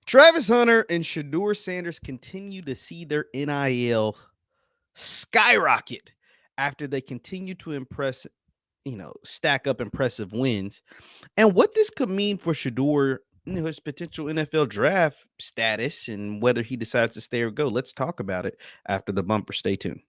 Travis Hunter and Shedeur Sanders continue to see their NIL skyrocket after they continue to stack up impressive wins. And what this could mean for Shedeur, his potential NFL draft status and whether he decides to stay or go. Let's talk about it after the bumper. Stay tuned.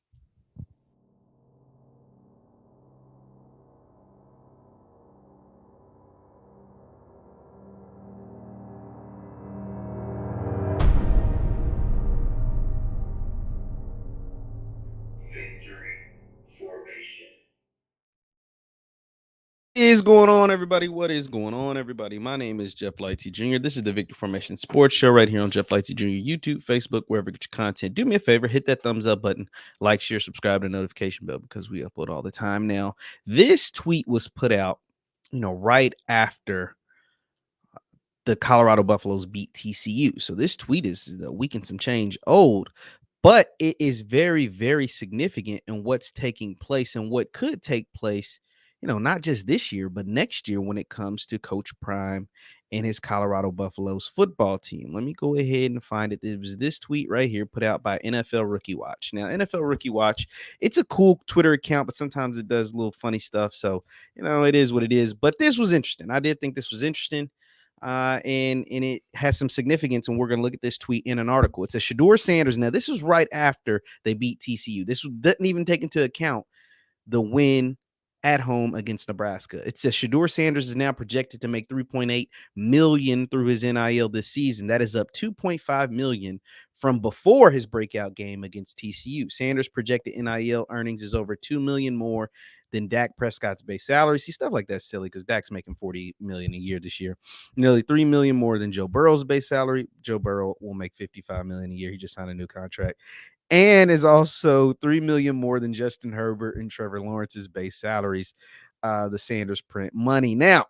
Is going on, everybody? What is going on, everybody? My name is Jeff Lightsy Jr. This is the Victor Formation Sports Show right here on Jeff Lightsy Jr. YouTube, Facebook, wherever you get your content. Do me a favor, hit that thumbs up button, like, share, subscribe, and notification bell because we upload all the time now. This tweet was put out, right after the Colorado Buffaloes beat TCU. So this tweet is a week and some change old, but it is very, very significant in what's taking place and what could take place, not just this year, but next year when it comes to Coach Prime and his Colorado Buffaloes football team. Let me go ahead and find it. It was this tweet right here put out by NFL Rookie Watch. Now, NFL Rookie Watch, it's a cool Twitter account, but sometimes it does a little funny stuff. So, it is what it is. But this was interesting. I did think this was interesting. And it has some significance, and we're going to look at this tweet in an article. It's a Shedeur Sanders. Now, this was right after they beat TCU. This didn't even take into account the win at home against Nebraska. It says Shedeur Sanders is now projected to make $3.8 million through his NIL this season. That is up $2.5 million from before his breakout game against TCU. Sanders' projected NIL earnings is over $2 million more than Dak Prescott's base salary. See, stuff like that's silly because Dak's making $40 million a year this year. Nearly $3 million more than Joe Burrow's base salary. Joe Burrow will make $55 million a year. He just signed a new contract. And is also $3 million more than Justin Herbert and Trevor Lawrence's base salaries. The Sanders print money. Now,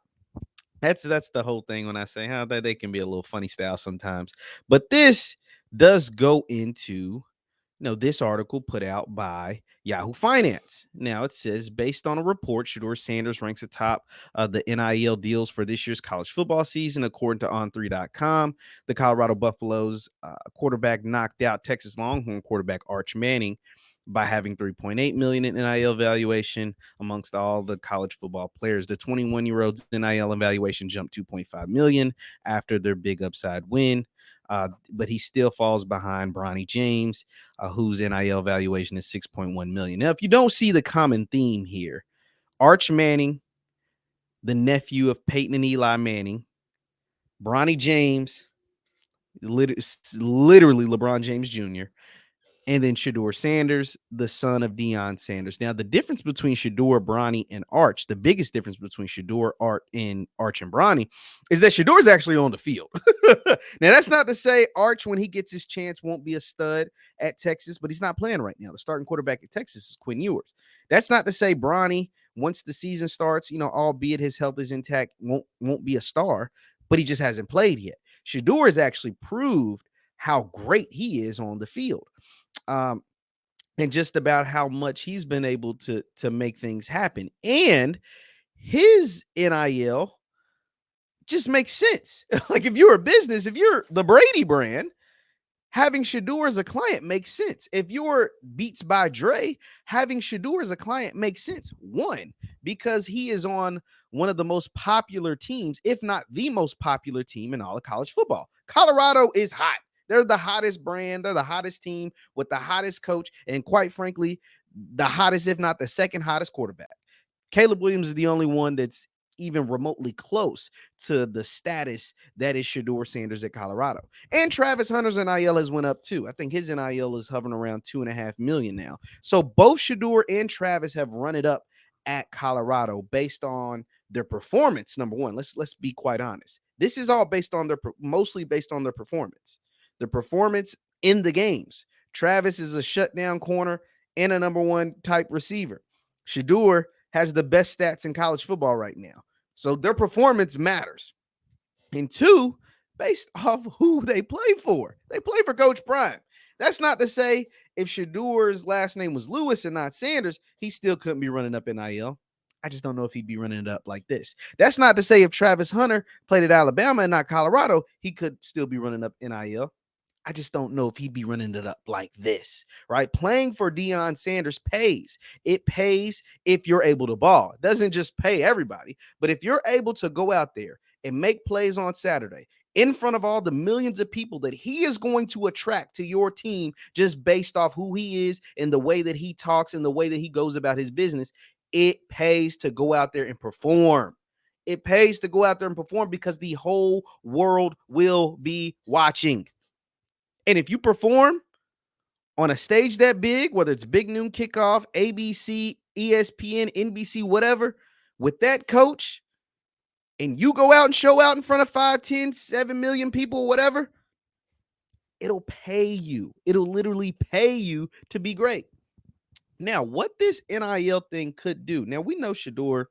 that's the whole thing when I say how that they can be a little funny style sometimes. But this does go into this article put out by Yahoo Finance. Now it says, based on a report, Shedeur Sanders ranks atop the NIL deals for this year's college football season, according to On3.com. The Colorado Buffaloes quarterback knocked out Texas Longhorn quarterback Arch Manning by having $3.8 million in NIL valuation amongst all the college football players. The 21-year-old's NIL evaluation jumped $2.5 million after their big upside win. But he still falls behind Bronny James, whose NIL valuation is $6.1 million. Now, if you don't see the common theme here, Arch Manning, the nephew of Peyton and Eli Manning, Bronny James, literally LeBron James Jr., and then Shedeur Sanders, the son of Deion Sanders. Now, the difference between Shedeur, Bronny, and Arch, the biggest difference between Shedeur, Arch, and Bronny is that Shedeur is actually on the field. Now, that's not to say Arch, when he gets his chance, won't be a stud at Texas, but he's not playing right now. The starting quarterback at Texas is Quinn Ewers. That's not to say Bronny, once the season starts, albeit his health is intact, won't be a star, but he just hasn't played yet. Shedeur has actually proved how great he is on the field. And just about how much he's been able to make things happen. And his NIL just makes sense. Like if you're a business, if you're the Brady brand, having Shedeur as a client makes sense. If you're Beats by Dre, having Shedeur as a client makes sense. One, because he is on one of the most popular teams, if not the most popular team in all of college football. Colorado is hot. They're the hottest brand. They're the hottest team with the hottest coach. And quite frankly, the hottest, if not the second hottest quarterback. Caleb Williams is the only one that's even remotely close to the status that is Shedeur Sanders at Colorado. And Travis Hunter's NIL has went up too. I think his NIL is hovering around $2.5 million now. So both Shedeur and Travis have run it up at Colorado based on their performance. Number one, let's be quite honest. This is all mostly based on their performance. The performance in the games. Travis is a shutdown corner and a number one type receiver. Shedeur has the best stats in college football right now. So their performance matters. And two, based off who they play for. They play for Coach Prime. That's not to say if Shedeur's last name was Lewis and not Sanders, he still couldn't be running up NIL. I just don't know if he'd be running it up like this. That's not to say if Travis Hunter played at Alabama and not Colorado, he could still be running up NIL. I just don't know if he'd be running it up like this, right? Playing for Deion Sanders pays. It pays if you're able to ball. It doesn't just pay everybody, but if you're able to go out there and make plays on Saturday in front of all the millions of people that he is going to attract to your team just based off who he is and the way that he talks and the way that he goes about his business, it pays to go out there and perform. It pays to go out there and perform because the whole world will be watching. And if you perform on a stage that big, whether it's Big Noon Kickoff, ABC, ESPN, NBC, whatever, with that coach, and you go out and show out in front of 5, 10, 7 million people, whatever, it'll pay you. It'll literally pay you to be great. Now, what this NIL thing could do, now we know Shedeur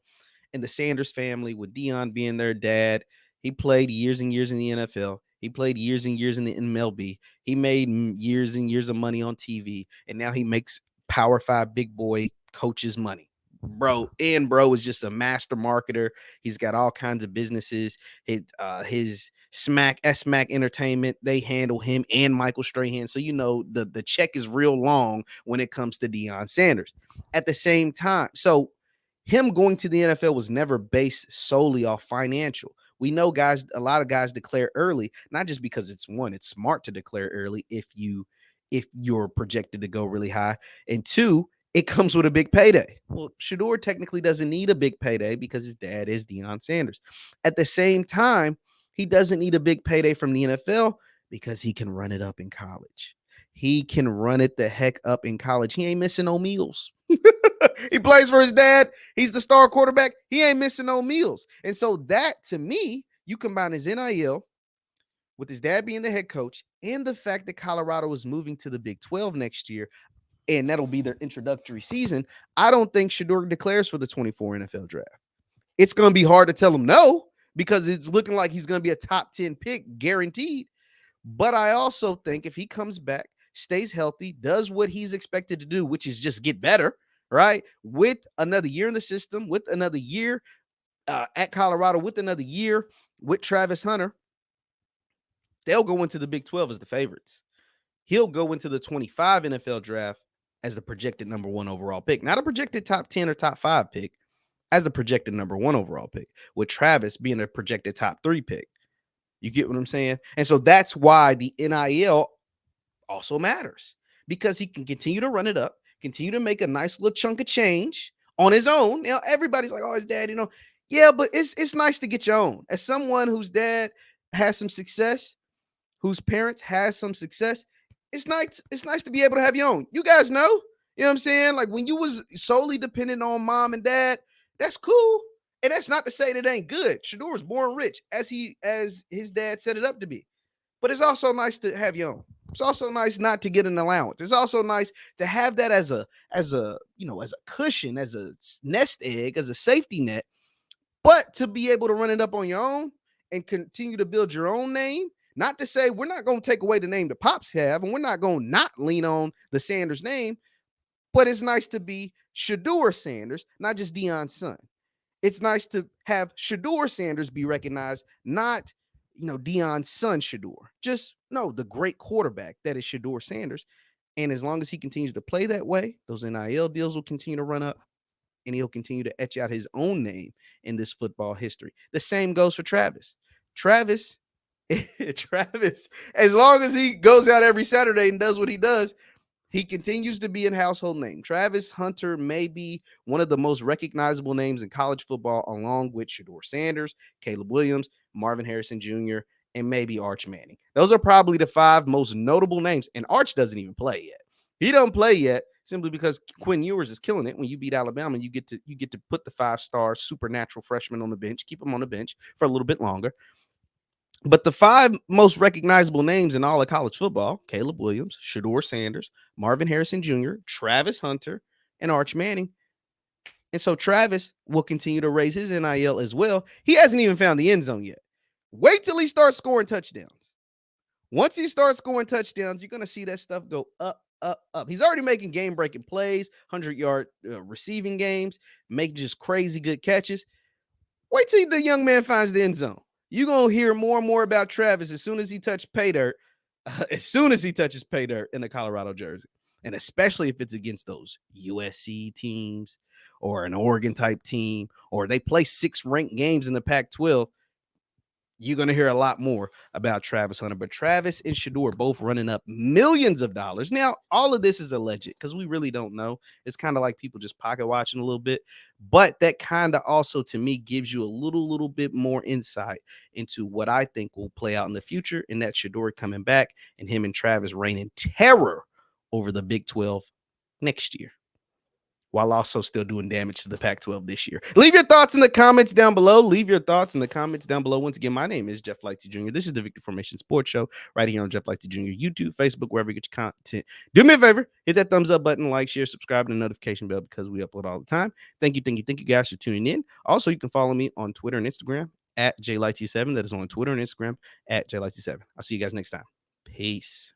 and the Sanders family, with Deion being their dad, he played years and years in the NFL. He played years and years in the MLB. He made years and years of money on TV, and now he makes Power 5 big boy coaches money. Bro is just a master marketer. He's got all kinds of businesses. His Smack Entertainment, they handle him and Michael Strahan. So you know the check is real long when it comes to Deion Sanders. At the same time, so him going to the NFL was never based solely off financial. We know a lot of guys declare early, not just because it's smart to declare early if you're projected to go really high, and two, it comes with a big payday. Well, Shedeur technically doesn't need a big payday because his dad is Deion Sanders. At the same time, he doesn't need a big payday from the NFL because he can run it up in college. He can run it the heck up in college. He ain't missing no meals. He plays for his dad. He's the star quarterback. He ain't missing no meals. And so that, to me, you combine his NIL with his dad being the head coach and the fact that Colorado is moving to the Big 12 next year, and that'll be their introductory season. I don't think Shedeur declares for the 24 NFL draft. It's going to be hard to tell him no because it's looking like he's going to be a top 10 pick guaranteed. But I also think if he comes back, stays healthy, does what he's expected to do, which is just get better, right? With another year in the system, with another year at Colorado, with another year with Travis Hunter, they'll go into the Big 12 as the favorites. He'll go into the 25 NFL draft as the projected number 1 overall pick, not a projected top 10 or top 5 pick, as the projected number 1 overall pick, with Travis being a projected top 3 pick. You get what I'm saying? And so that's why the NIL also matters, because he can continue to run it up, continue to make a nice little chunk of change on his own. You know, everybody's like, oh, his dad, yeah, but it's nice to get your own. As someone whose dad has some success, whose parents has some success, it's nice to be able to have your own. You guys know, you know what I'm saying? Like when you was solely dependent on mom and dad, that's cool. And that's not to say that it ain't good. Shedeur was born rich, as his dad set it up to be. But it's also nice to have your own. It's also nice not to get an allowance. It's also nice to have that as a cushion, as a nest egg, as a safety net. But to be able to run it up on your own and continue to build your own name. Not to say we're not going to take away the name the Pops have, and we're not going to not lean on the Sanders name, but it's nice to be Shedeur Sanders, not just Deion's son. It's nice to have Shedeur Sanders be recognized, not Deion's son Shedeur. Just the great quarterback that is Shedeur Sanders. And as long as he continues to play that way, those NIL deals will continue to run up, and he'll continue to etch out his own name in this football history. The same goes for Travis. Travis, as long as he goes out every Saturday and does what he does, he continues to be a household name. Travis Hunter may be one of the most recognizable names in college football, along with Shedeur Sanders, Caleb Williams, Marvin Harrison Jr., and maybe Arch Manning. Those are probably the 5 most notable names, and Arch doesn't even play yet. He don't play yet simply because Quinn Ewers is killing it. When you beat Alabama, you get to put the 5-star supernatural freshman on the bench, keep him on the bench for a little bit longer. But the 5 most recognizable names in all of college football: Caleb Williams, Shedeur Sanders, Marvin Harrison Jr., Travis Hunter, and Arch Manning. And so Travis will continue to raise his NIL as well. He hasn't even found the end zone yet. Wait till he starts scoring touchdowns. Once he starts scoring touchdowns, you're going to see that stuff go up up. He's already making game-breaking plays, 100-yard receiving games, making just crazy good catches. Wait till the young man finds the end zone. You're going to hear more and more about Travis as soon as he touches pay dirt, as soon as he touches pay dirt in the Colorado jersey. And especially if it's against those USC teams or an Oregon type team, or they play 6 ranked games in the Pac-12, you're going to hear a lot more about Travis Hunter. But Travis and Shedeur both running up millions of dollars. Now, all of this is alleged because we really don't know. It's kind of like people just pocket watching a little bit. But that kind of also, to me, gives you a little bit more insight into what I think will play out in the future. And that Shedeur coming back and him and Travis reigning terror over the Big 12 next year, while also still doing damage to the Pac-12 this year. Leave your thoughts in the comments down below. Once again, my name is JeffLightsYJr. This is the Victory Formation Sports Show right here on JeffLightsYJr, YouTube, Facebook, wherever you get your content. Do me a favor, hit that thumbs up button, like, share, subscribe, and the notification bell because we upload all the time. Thank you guys for tuning in. Also, you can follow me on Twitter and Instagram at JLightsy7. That is on Twitter and Instagram at JLightsy7. I'll see you guys next time. Peace.